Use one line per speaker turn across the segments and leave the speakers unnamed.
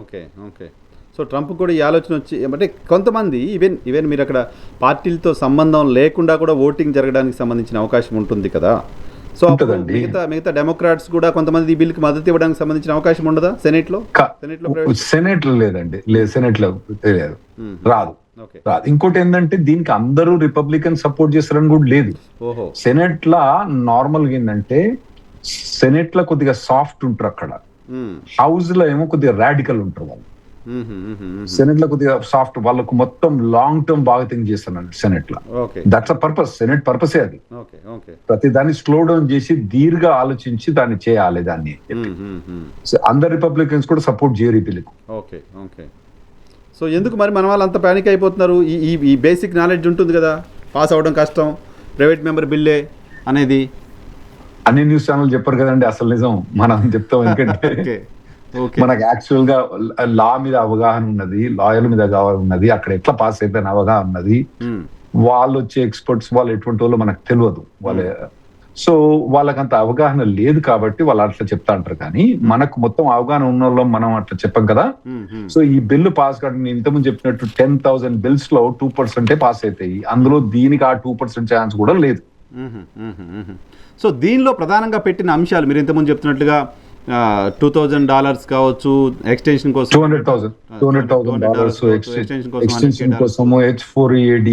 Okay. Okay. So, Trump కూడా ఈ ఆలోచన వచ్చి అంటే కొంతమంది ఈవెన్ మీరు అక్కడ పార్టీలతో సంబంధం లేకుండా కూడా ఓటింగ్ జరగడానికి సంబంధించిన అవకాశం ఉంటుంది కదా! సో, అప్పుడు
ఉంటదండి.
మిగతా డెమోక్రాట్స్ కూడా కొంతమంది ఈ బిల్‌కి మద్దతు ఇవ్వడానికి సంబంధించిన అవకాశం ఉండదా సెనేట్‌లో?
క
సెనేట్‌లో ప్రవేశ
సెనేట్‌లో లేదండి. లేదు సెనేట్‌లో లేదు.
హుహు.
రాదు.
ఓకే.
రాదు. ఇంకోటేందంటే దీనికి అందరూ రిపబ్లికన్ సపోర్ట్ చేస్తారని కూడా లేదు.
ఓహో!
సెనేట్‌ల నార్మల్‌గా ఏందంటే సెనేట్‌ల కొద్దిగా సాఫ్ట్ ఉంటారక్కడ.
హ్మ్.
హౌస్‌లో ఏమో కొద్దిగా రాడికల్ ఉంటారు వాళ్ళు.
హుహు. హుహు. హుహు.
సెనేట్‌లో కొద్దిగా సాఫ్ట్ వాళ్ళకు మొత్తం లాంగ్ టర్మ్ బాగా థింక్ చేస్తారండి సెనేట్‌ల.
Okay.
That's a purpose. Senate పర్పసే అది.
ఓకే. ఓకే.
ప్రతి దాన్ని స్లో డౌన్ చేసి దీర్ఘ ఆలోచించి దాన్ని చేయాలి దాన్ని.
హ్మ్. హ్మ్. హ్మ్.
అందరు రిపబ్లికన్స్ కూడా సపోర్ట్ చేయరు ఈ బిల్లుకు.
ఓకే. ఓకే. సో, ఎందుకు మరి మన వాళ్ళు అంత పానిక్ అయిపోతున్నారు? ఈ ఈ ఈ బేసిక్ నాలెడ్జ్ ఉంటుంది కదా! పాస్ అవ్వడం కష్టం. ప్రైవేట్ మెంబర్ బిల్లే అనేది.
అన్ని న్యూస్ ఛానల్ చెప్పరు కదండి అసలు నిజం. మనం చెప్తాం ఎందుకంటే
ఓకే. ఓకే.
మనకు యాక్చువల్ గా లా మీద అవగాహన ఉన్నది, లాయర్ల మీద అవగాహన ఉన్నది, అక్కడ ఎట్లా పాస్ అయిపోయిన అవగాహన ఉన్నది.
హ్మ్.
వాళ్ళు వచ్చే ఎక్స్పర్ట్స్ వాళ్ళు ఎటువంటి వాళ్ళు మనకు తెలియదు. సో వాళ్ళకంత అవగాహన లేదు కాబట్టి వాళ్ళు అట్లా చెప్తా అంటారు. కానీ మనకు మొత్తం అవగాహన ఉన్న వాళ్ళం మనం అట్లా చెప్పం కదా.
హ్మ్. హ్మ్.
సో ఈ బిల్లు పాస్ కావడం నేను ఇంతకుముందు చెప్పినట్టు 10,000 బిల్స్ లో 2% పాస్ అవుతాయి. అందులో దీనికి ఆ 2% ఛాన్స్ కూడా లేదు.
హుహు. హుహు. హుహు. సో, దీనిలో ప్రధానంగా పెట్టిన అంశాలు మీరు ఇంతకుముందు చెప్తున్నట్లుగా $2,000 కావచ్చు, ఎక్స్‌టెన్షన్ కోసం
$200,000
కావచ్చు, ఎక్స్‌టెన్షన్ కోసం
ఎక్స్టెన్షన్
$100K.
కోసము H4EAD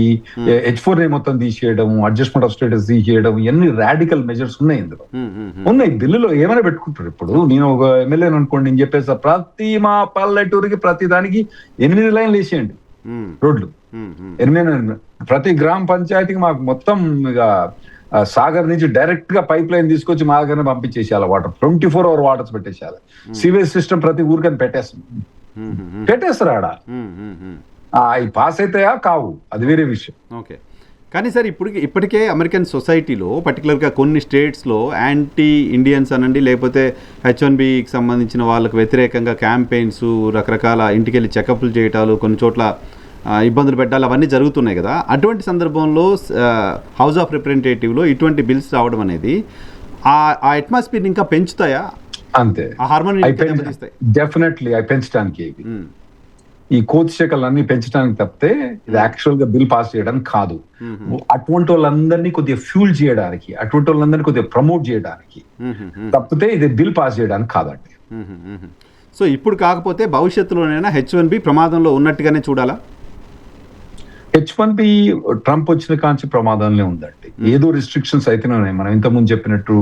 H4 ని మొత్తం తీసేయడం, అడ్జస్ట్మెంట్ ఆఫ్ స్టేటస్ తీసేయడం, ఎన్ని రాడికల్ మెజర్స్ ఉన్నాయి ఇందులో.
హ్మ్. హ్మ్. హ్మ్.
ఉన్నాయి బిల్లులో ఏమైనా పెట్టుకుంటారు. ఇప్పుడు నేను ఒక ఎమ్మెల్యే అనుకోండి, నేను చెప్పేస్తా ప్రతి మా పల్లెటూరికి ప్రతి దానికి 8 లైన్లు వేసేయండి
హ్మ్.
రోడ్లు.
హ్మ్. హ్మ్.
8 ప్రతి గ్రామ పంచాయతీకి మాకు మొత్తం ఇక సాగర్ నుంచి డైరెక్ట్ గా పైప్ లైన్ తీసుకొచ్చి మా దగ్గర పంపించేసేయాలి. వాటర్ 24 అవర్ వాటర్స్ పెట్టేసేయాలి. సీవేజ్ సిస్టమ్ ప్రతి ఊరికని పెట్టేస్తాం.
హ్మ్. హ్మ్.
పెట్టేస్తారు ఆడ.
హ్మ్. హ్మ్. హ్మ్.
అవి పాస్ అవుతాయా కావు అది వేరే విషయం.
ఓకే. కానీ సార్ ఇప్పటికే అమెరికన్ సొసైటీలో పర్టికులర్గా కొన్ని స్టేట్స్లో యాంటీ ఇండియన్స్ అనండి, లేకపోతే H1Bకి సంబంధించిన వాళ్ళకు వ్యతిరేకంగా క్యాంపెయిన్స్, రకరకాల ఇంటికెళ్ళి చెకప్లు చేయటాలు, కొన్ని చోట్ల ఇబ్బందులు పెట్టాలి, అవన్నీ జరుగుతున్నాయి కదా. అటువంటి సందర్భంలో హౌస్ ఆఫ్ రిప్రజెంటేటివ్లో ఇటువంటి బిల్స్ రావడం అనేది ఆ అట్మాస్ఫియర్ ఇంకా పెంచుతాయా?
అంతే.
ఆ హార్మోని దెబ్బతీస్తాయి.
డెఫినెట్లీ అవి పెంచడానికి ఈ కోతి శకలన్నీ పెంచడానికి తప్పితే ఇది యాక్చువల్ గా బిల్ పాస్ చేయడానికి కాదు. అటువంటి వాళ్ళందరినీ కొద్దిగా ఫ్యూల్ చేయడానికి, అటువంటి వాళ్ళందరినీ కొద్దిగా ప్రమోట్ చేయడానికి తప్పితే ఇది బిల్ పాస్ చేయడానికి కాదండి.
సో ఇప్పుడు కాకపోతే భవిష్యత్తులోనైనా H1B ప్రమాదంలో ఉన్నట్టుగానే చూడాలా?
H1B ట్రంప్ వచ్చిన కాంచి ప్రమాదంలో ఉందండి. ఏదో రిస్ట్రిక్షన్స్ అయితేనే ఉన్నాయి. మనం ఇంతకుముందు చెప్పినట్టు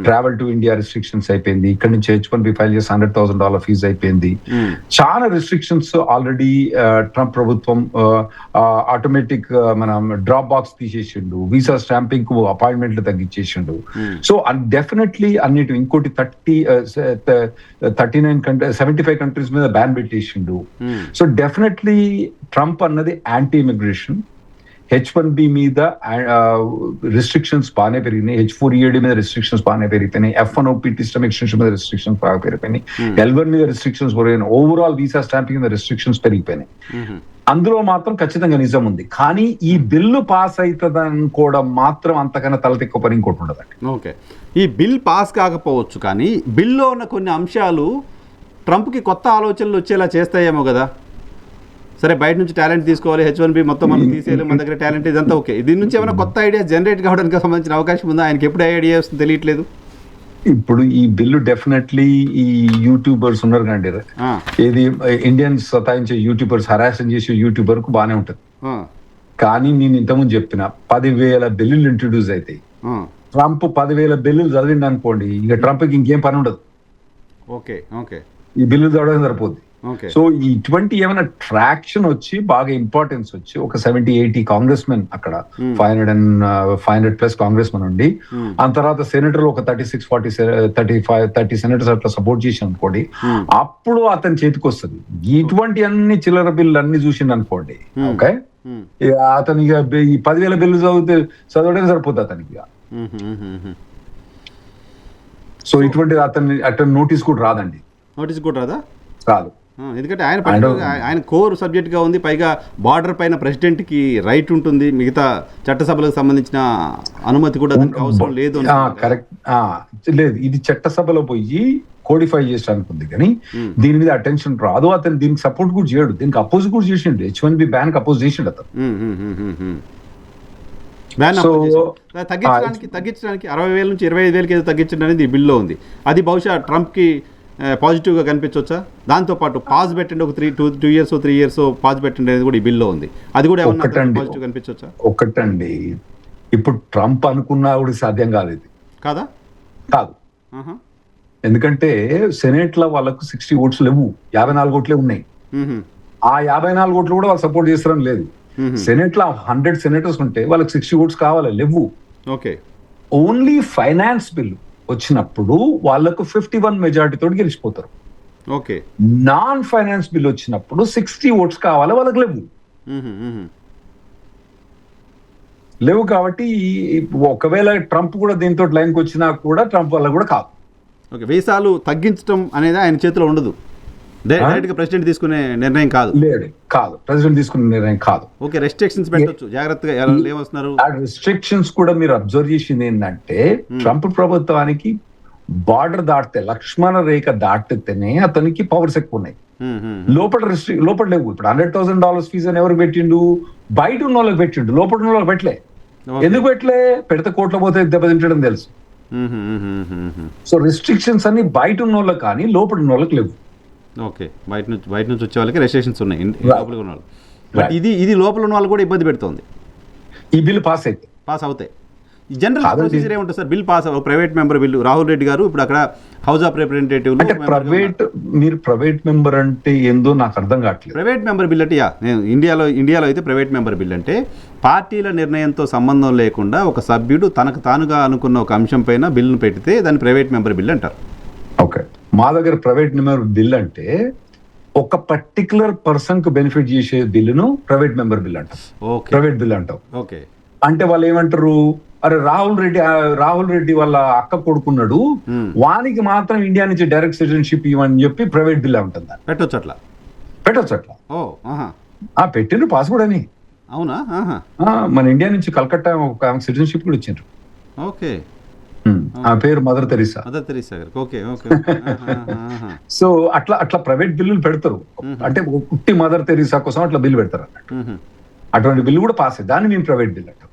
ట్రావెల్ టు ఇండియా రిస్ట్రిక్షన్స్ అయిపోయింది. ఇక్కడ నుంచి H1B ఫైల్ చేసి $100,000 ఫీజు అయిపోయింది. చాలా రిస్ట్రిక్షన్స్ ఆల్రెడీ ట్రంప్ ప్రభుత్వం ఆటోమేటిక్ మనం డ్రాప్ బాక్స్ తీసేసిండు, వీసా స్టాంపింగ్ కు అపాయింట్మెంట్లు తగ్గించేసిండు. సో డెఫినెట్లీ అన్నిటి ఇంకోటి 75 కంట్రీస్ మీద బ్యాన్ పెట్టేసిండు. సో డెఫినెట్లీ ట్రంప్ అన్నది యాంటీ ఇమిగ్రేషన్. H1B మీద రిస్ట్రిక్షన్స్ బాగానే పెరిగినాయి. H4EAD మీద రిస్ట్రిక్షన్స్ బాగానే పెరిగిపోయినాయి. F1OPT సిస్టమ్ ఎక్స్టెన్షన్ మీద రిస్ట్రిక్షన్స్ బాగా పెరిగిపోయినాయి. L1 మీద రిస్ట్రిక్షన్స్ పెరిగినాయి. ఓవరాల్ వీసా స్టాంపింగ్ మీద రిస్ట్రిక్షన్స్ పెరిగిపోయినాయి. అందులో మాత్రం ఖచ్చితంగా నిజం ఉంది. కానీ ఈ బిల్లు పాస్ అవుతుంది అనుకోవడం మాత్రం అంతకన్నా తలతిక్క పని ఇంకోటి ఉండదండి.
ఓకే. ఈ బిల్ పాస్ కాకపోవచ్చు, కానీ బిల్లో ఉన్న కొన్ని అంశాలు ట్రంప్కి కొత్త ఆలోచనలు వచ్చేలా చేస్తాయేమో కదా. సరే, బయట నుంచి టాలెంట్ తీసుకోవాలి, H1B మొత్తం మనం తీసేయాలి, మన దగ్గర టాలెంట్ ఇదంతా ఓకే. దీని నుంచి ఏమైనా కొత్త ఐడియా జనరేట్ కావడానికి సంబంధించిన అవకాశం ఉందా? ఆయనకి ఎప్పుడు ఐడియా వస్తుంది తెలియట్లేదు.
ఇప్పుడు ఈ బిల్లు డెఫినెట్లీ ఈ యూట్యూబర్స్ ఉన్నారు కండి, ఏది ఇండియన్స్ సతాయించే యూట్యూబర్స్, హరాసింగ్ చేసే యూట్యూబర్ కు బానే ఉంటది. కానీ నేను ఇంతకుముందు చెప్పిన 10,000 బిల్లులు ఇంట్రడ్యూస్ అవుతాయి. ట్రంప్ 10,000 బిల్లులు చదివింది అనుకోండి, ఇక ట్రంప్కి ఇంకేం పని ఉండదు.
ఓకే. ఓకే.
ఈ బిల్లు చదవడం సరిపోద్ది.
ఓకే.
సో ఇటువంటి ఏమైనా ట్రాక్షన్ వచ్చి బాగా ఇంపార్టెన్స్ వచ్చి ఒక 70-80 కాంగ్రెస్ మెన్ అక్కడ 500+ కాంగ్రెస్ మెన్ ఉండి, ఆ తర్వాత సెనేటర్లు ఒక 36-40-35-30 సెనేటర్స్ అట్లా సపోర్ట్ చేసి అనుకోండి, అప్పుడు అతని చేతికి వస్తుంది. ఇటువంటి అన్ని చిల్లర బిల్లు అన్ని చూసిండు అనుకోండి, ఓకే, అతను ఇక ఈ 10,000 బిల్లు చదవడం సరిపోతుంది అతనికి. సో ఇటువంటి అతని నోటీస్ కూడా రాదండి.
నోటీస్ కూడా రాదా?
రాదు.
ఎందుకంటే ఆయన కోర్ సబ్జెక్ట్గా ఉంది. పైగా బార్డర్ పైన ప్రెసిడెంట్కి రైట్ ఉంటుంది, మిగతా చట్టసభలకు సంబంధించిన అనుమతి కూడా అవసరం లేదు.
కరెక్ట్. లేదు, ఇది చట్టసభలో పోయి కోడిఫై చేయడానికి ఉంది కానీ దీని మీద అటెన్షన్ రాదు. అతను దీనికి సపోర్ట్ కూడా చేయడు, దీనికి అపోజ్ కూడా చేసిండు. H1B బ్యాన్ అపోజ్ చేసిండు అతను.
తగ్గించడానికి 60,000 నుంచి 25,000 ఏదో తగ్గించడం అనేది ఈ బిల్లో ఉంది. అది బహుశా ట్రంప్కి పాజిటివ్గా కనిపించవచ్చా? దాంతోపాటు పాజ్ పెట్టండి, ఒక 2 years 3 years పాజ్ పెట్టండి అనేది కూడా ఈ బిల్లో ఉంది. అది కూడా ఏమన్నా పాజిటివ్ కనిపించవచ్చా?
ఒకటండి, ఇప్పుడు ట్రంప్ అనుకున్నా కూడా సాధ్యం కాదు ఇది.
కాదా?
కాదు. ఎందుకంటే సెనేట్ లో వాళ్ళకు 60 votes లేవు, 54 votes ఉన్నాయి. ఆ 54 votes కూడా వాళ్ళు సపోర్ట్ చేస్తారని లేదు. సెనేట్ లో 100 senators ఉంటే వాళ్ళకి 60 votes కావాలి, లేవు.
ఓకే,
ఓన్లీ ఫైనాన్స్ బిల్ వచ్చినప్పుడు వాళ్ళకు 51 majority తోటి గెలిచిపోతారు.
ఓకే,
నాన్ ఫైనాన్స్ బిల్ వచ్చినప్పుడు 60 votes కావాలి, వాళ్ళకి లేవు. కాబట్టి ఒకవేళ ట్రంప్ కూడా దీంతో లైన్కి వచ్చినా కూడా ట్రంప్ వల్ల కూడా కాదు.
ఓకే, వీసాలు తగ్గించడం అనేది ఆయన చేతిలో ఉండదు, డైరెక్ట్గా ప్రెసిడెంట్ తీసుకునే నిర్ణయం కాదు.
కాదు, ప్రెసిడెంట్ తీసుకునే నిర్ణయం కాదు.
ఓకే, రెస్ట్రిక్షన్స్ పెట్టొచ్చు జాగ్రత్తగా. ఏమొస్తున్నారు
ఆ రెస్ట్రిక్షన్స్ కూడా మీరు అబ్జర్వ్ చేసింది ఏంటంటే ట్రంప్ ప్రభుత్వానికి బార్డర్ దాటితే, లక్ష్మణ రేఖ దాటితేనే అతనికి పవర్స్ ఎక్కువ ఉన్నాయి. లోపల లేవు. ఇప్పుడు $100,000 ఫీజు అని ఎవరు పెట్టిండు? బయట ఉన్న వాళ్ళకి పెట్టిండు, లోపల ఉన్న వాళ్ళకి పెట్టలే. ఎందుకు పెట్టలే? పెడితే కోట్ల పోతే దెబ్బతింటడం తెలుసు. సో రెస్ట్రిక్షన్స్ అన్ని బయట ఉన్న వాళ్ళకి కానీ లోపల ఉన్న వాళ్ళకి లేవు.
ఓకే, బయట నుంచి వచ్చే వాళ్ళకి రెస్ట్రిక్షన్స్ ఉన్నాయి, లోపల ఉన్న వాళ్ళు. బట్ ఇది లోపల ఉన్న వాళ్ళు కూడా ఇబ్బంది పెడుతోంది.
ఈ బిల్ పాస్
అవుతాయి. జనరల్ ప్రొసీజర్ ఏముంటుంది sir? Bill pass private member bill, Rahul Reddy గారు ఇప్పుడు అక్కడ హౌస్ ఆఫ్ రిప్రజెంటేటివ్
అంటే ప్రైవేట్ మెంబర్ అంటే ఏందో నాకు అర్థం కావట్లేదు.
ప్రైవేట్ మెంబర్ బిల్ అంటే నేను ఇండియాలో అయితే ప్రైవేట్ మెంబర్ బిల్ అంటే పార్టీల నిర్ణయంతో సంబంధం లేకుండా ఒక సభ్యుడు తనకు తానుగా అనుకున్న ఒక అంశం పైన బిల్లును పెడితే దాన్ని ప్రైవేట్ మెంబర్ బిల్ అంటారు.
ఓకే, మా దగ్గర ప్రైవేట్ మెంబర్ బిల్ అంటే ఒక పర్టికులర్ పర్సన్ కు బెనిఫిట్ చేసే బిల్లును ప్రైవేట్ మెంబర్ బిల్ అంటాం. ప్రైవేట్ బిల్ అంటాం.
ఓకే,
అంటే వాళ్ళు ఏమంటారు, అరే రాహుల్ రెడ్డి వాళ్ళ అక్క కొడుకున్నాడు, వానికి మాత్రం ఇండియా నుంచి డైరెక్ట్ సిటిజన్షిప్ ఇవ్వని చెప్పి ప్రైవేట్ బిల్ ఉంటుంది.
పెట్టొచ్చు అట్లా.
పెట్టిండ్రు పాస్ కూడా అని.
అవునా?
మన ఇండియా నుంచి కలకత్తా ఒక సిటిజన్షిప్ కూడా ఇచ్చిండ్రు.
ఓకే,
ఆ పేరు మదర్ తెరీసా. సో అట్లా ప్రైవేట్ బిల్లులు పెడతారు. అంటే పుట్టి మదర్ తెరీసా కోసం అట్లా బిల్లు పెడతారు అన్నట్టు. అటువంటి బిల్లు కూడా పాస్ అయ్యి దాన్ని మేము ప్రైవేట్ బిల్ అంటాం.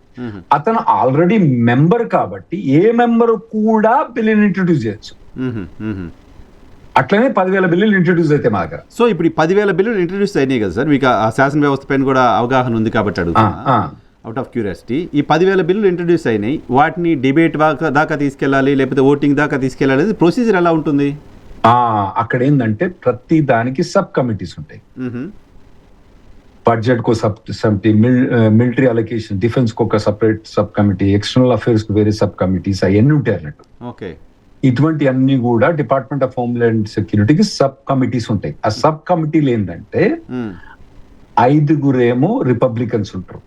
అతను ఆల్రెడీ మెంబర్ కాబట్టి ఏ మెంబర్ కూడా బిల్లుని ఇంట్రడ్యూస్ చేయొచ్చు. అట్లనే 10,000 బిల్లులు ఇంట్రడ్యూస్ అయితే మా దగ్గర.
సో ఇప్పుడు 10,000 బిల్లులు ఇంట్రడ్యూస్ అయినాయి కదా సార్, మీకు ఆ శాసన వ్యవస్థ పైన కూడా అవగాహన ఉంది కాబట్టి అడుగుతున్నా, అవుట్ ఆఫ్ క్యూరియాసిటీ. ఈ 10,000 బిల్లులు ఇంట్రడ్యూస్ అయినాయి, వాటిని డిబేట్ దాకా తీసుకెళ్ళాలి, లేకపోతే ఓటింగ్ దాకా తీసుకెళ్ళాలి, ప్రొసీజర్ ఎలా ఉంటుంది?
అక్కడ ఏంటంటే ప్రతి దానికి సబ్ కమిటీస్ ఉంటాయి. బడ్జెట్ को सब మిలిటరీ అలొకేషన్, డిఫెన్స్ కు ఒక separate sub committee, external affairs కు వేరే సబ్ కమిటీస్, అవన్నీ ఉంటాయి అన్నట్టు.
ఓకే,
ఇటువంటి అన్ని కూడా డిపార్ట్మెంట్ ఆఫ్ హోమ్లాండ్ సెక్యూరిటీకి సబ్ కమిటీస్ ఉంటాయి. ఆ సబ్ కమిటీలు ఏంటంటే 5 రిపబ్లికన్స్ ఉంటారు,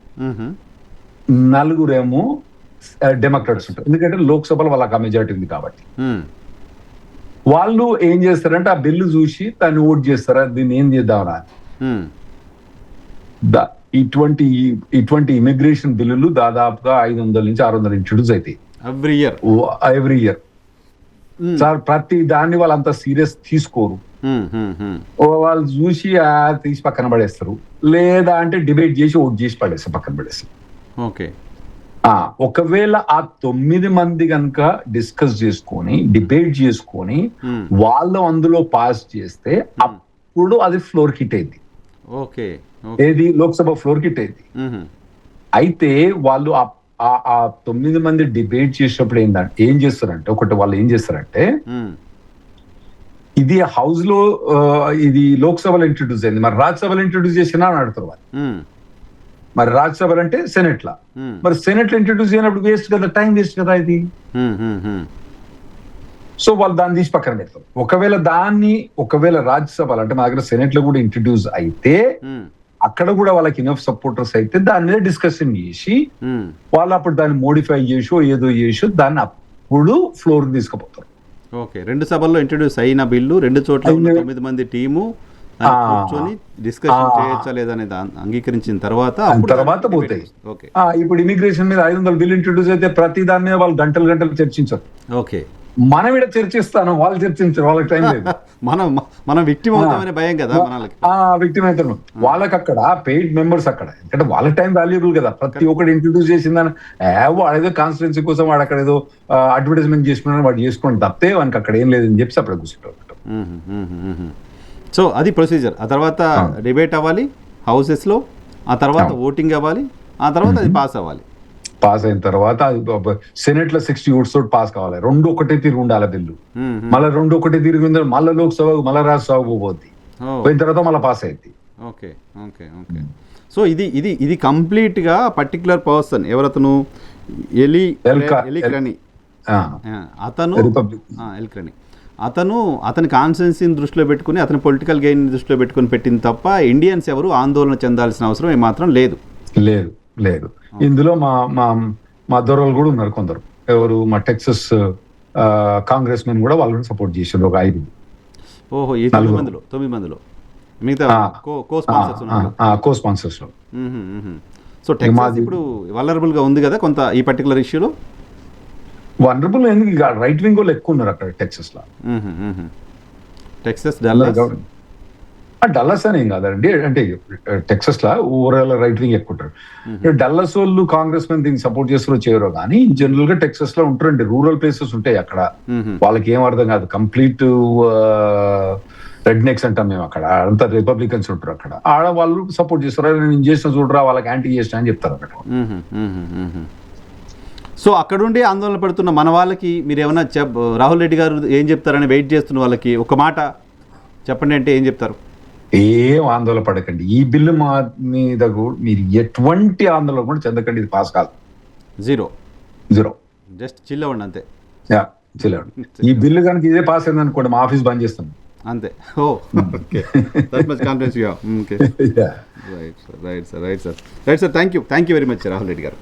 4 డెమోక్రాట్స్ ఉంటారు. ఎందుకంటే లోక్సభలో వాళ్ళకి మెజారిటీ ఉంది కాబట్టి. వాళ్ళు ఏం చేస్తారంటే ఆ బిల్లు చూసి దాన్ని ఓట్ చేస్తారా, దీన్ని ఏం చేద్దామరా. ఇటువంటి ఇమిగ్రేషన్ బిల్లులు దాదాపుగా 500 నుంచి 600 ఇంట్రడ్యూస్ అవుతాయి ఎవ్రీ ఇయర్. సార్ ప్రతి దాన్ని వాళ్ళు అంత సీరియస్ తీసుకోరు. వాళ్ళు చూసి తీసి పక్కన పడేస్తారు, లేదా అంటే డిబేట్ చేసి ఓట్ చేసి పడేస్తారు, పక్కన పడేస్తారు.
ఓకే,
ఒకవేళ ఆ 9 మంది కనుక డిస్కస్ చేసుకొని డిబేట్ చేసుకొని వాళ్ళు అందులో పాస్ చేస్తే అప్పుడు అది ఫ్లోర్ హిట్ అయింది.
ఓకే,
ఏది లోక్సభ ఫ్లోర్ హిట్ అయింది. అయితే వాళ్ళు ఆ 9 మంది డిబేట్ చేసినప్పుడు ఏం చేస్తారంటే వాళ్ళు ఏం చేస్తారంటే ఇది హౌస్ లో ఇది లోక్సభలో ఇంట్రడ్యూస్ అయింది, మరి రాజ్యసభలో ఇంట్రడ్యూస్ చేసినా అని అడుగుతారు వాళ్ళు. మరి రాజ్యసభ అంటే సెనెట్ లా, మరి సెనెట్ లో ఇంట్రడ్యూస్ అయినప్పుడు వేస్ట్ కదా, టైం వేస్ట్ కదా ఇది. సో వాళ్ళు దాన్ని తీసి పక్కన పెడతారు. ఒకవేళ రాజ్యసభలో అంటే మా దగ్గర సెనెట్ లో కూడా ఇంట్రడ్యూస్ అయితే అక్కడ కూడా వాళ్ళకి ఇనఫ్ సపోర్టర్స్ అయితే దాని మీద డిస్కషన్ చేసి వాళ్ళు అప్పుడు దాన్ని మోడిఫై ఏదో చేసో దాన్ని అప్పుడు ఫ్లోర్ తీసుకుపోతారు.
ఓకే, 2 సభల్లో ఇంట్రడ్యూస్ అయిన బిల్లు 2 చోట్ల 9 మంది టీము కూర్చొని డిస్కషన్ చేయొచ్చా లేదనే అంగీకరించిన తర్వాత
పోతాయి. ఇప్పుడు ఇమిగ్రేషన్ మీద 500 బిల్లు ఇంట్రడ్యూస్ అయితే ప్రతి దాని మీద వాళ్ళు గంటలు చర్చించారు.
ఓకే,
మనం ఇక్కడ చర్చిస్తాను, వాళ్ళు చర్చించారు, వాళ్ళకి టైం లేదు.
మనం విక్టిమ్ అవుతామనే భయం కదా మనకి.
విక్టిమ్ అవుతారు వాళ్ళకి అక్కడ పెయిడ్ మెంబర్స్ అక్కడ, ఎందుకంటే వాళ్ళ టైం వాల్యుబుల్ కదా. ప్రతి ఒక్కటి ఇంట్రడ్యూస్ చేసిందని వాడేదో కాన్స్టిట్యున్సీ కోసం వాడు అక్కడ ఏదో అడ్వర్టైజ్మెంట్ చేసుకున్నాను వాడు చేసుకోండి తప్పితే వానికి అక్కడ ఏం లేదని చెప్పి అప్పుడు కూర్చుంటారు.
సో అది ప్రొసీజర్. ఆ తర్వాత డిబేట్ అవ్వాలి హౌసెస్లో, ఆ తర్వాత ఓటింగ్ అవ్వాలి, ఆ తర్వాత అది పాస్ అవ్వాలి.
పాస్ అయిన తర్వాత సెనెట్ లో 60 ఓట్స్ తోటి పాస్ కావాలి. 2 ఒకటే తీరు ఉండాలి బిల్లు. మళ్ళీ 2 ఒకటే తీరు మళ్ళీ లోక్సభ మళ్ళీ రాజ్యసభ పోద్ది, పోయిన తర్వాత మళ్ళీ పాస్ అయింది.
Okay okay okay. సో ఇది ఇది ఇది కంప్లీట్ గా పర్టికులర్ పర్సన్ ఎవరతను, ఎలి క్రనీ అతను, అతని కాన్స్టిట్యున్సీని దృష్టిలో పెట్టుకుని అతని పొలిటికల్ గెయిన్ దృష్టిలో పెట్టుకుని పెట్టింది తప్ప ఇండియన్స్ ఎవరు ఆందోళన చెందాల్సిన అవసరం ఏమాత్రం లేదు.
లేదు లేదు. ఇందులో మా మా మా దొరలు కూడా ఉన్నారు కొందరు, ఎవరు మా టెక్సస్ కాంగ్రెస్ మెన్ కూడా వాళ్ళని సపోర్ట్ చేశారు ఒక 5.
ఓహో, ఈ 9 మందిలో మిగతా
కో స్పాన్సర్స్ లో.
సో టెక్సాస్ ఇప్పుడు వల్నరబుల్ గా ఉంది కదా కొంత ఈ పర్టికులర్ ఇష్యూలో.
వనరబుల్ రైట్ వింగ్ వాళ్ళు ఎక్కువ ఉన్నారు అక్కడ టెక్సస్ లో.
టెక్సస్
డల్లస్ అని ఏం కాదండి, అంటే టెక్సస్ లో ఓవరాల్ రైట్ వింగ్ ఎక్కువ ఉంటారు. డల్లస్ వాళ్ళు కాంగ్రెస్ మెన్ దీన్ని సపోర్ట్ చేస్తారో చేయరో కానీ జనరల్ గా టెక్సస్ లో ఉంటారండి. రూరల్ ప్లేసెస్ ఉంటాయి అక్కడ, వాళ్ళకి ఏం అర్థం కాదు, కంప్లీట్ రెడ్ నెక్స్ అంటాం మేము అక్కడ, అంతా రిపబ్లికన్స్ ఉంటారు అక్కడ. వాళ్ళు సపోర్ట్ చేస్తారు, నేను చేసిన చూడరా వాళ్ళకి యాంటీ చేసిన అని చెప్తారు అక్కడ.
సో అక్కడుండి ఆందోళన పడుతున్న మన వాళ్ళకి మీరు ఏమన్నా రాహుల్ రెడ్డి గారు ఏం చెప్తారని వెయిట్ చేస్తున్న వాళ్ళకి ఒక మాట చెప్పండి అంటే ఏం చెప్తారు?
ఏం ఆందోళన పడకండి, ఈ బిల్లు మీద మీరు ఎటువంటి ఆందోళన కూడా చెందకండి, ఇది పాస్ కాదు. జీరో
జస్ట్ చిల్ అవ్వండి అంతే.
చిల్ అవ్వండి. ఈ బిల్లు కనుక ఇదే పాస్ అయింది అనుకోండి, మా ఆఫీస్ బంద్ చేస్తాం
అంతే. Oh okay, that much confidence you have. Okay, right sir. Thank you very much Rahul Reddy గారు.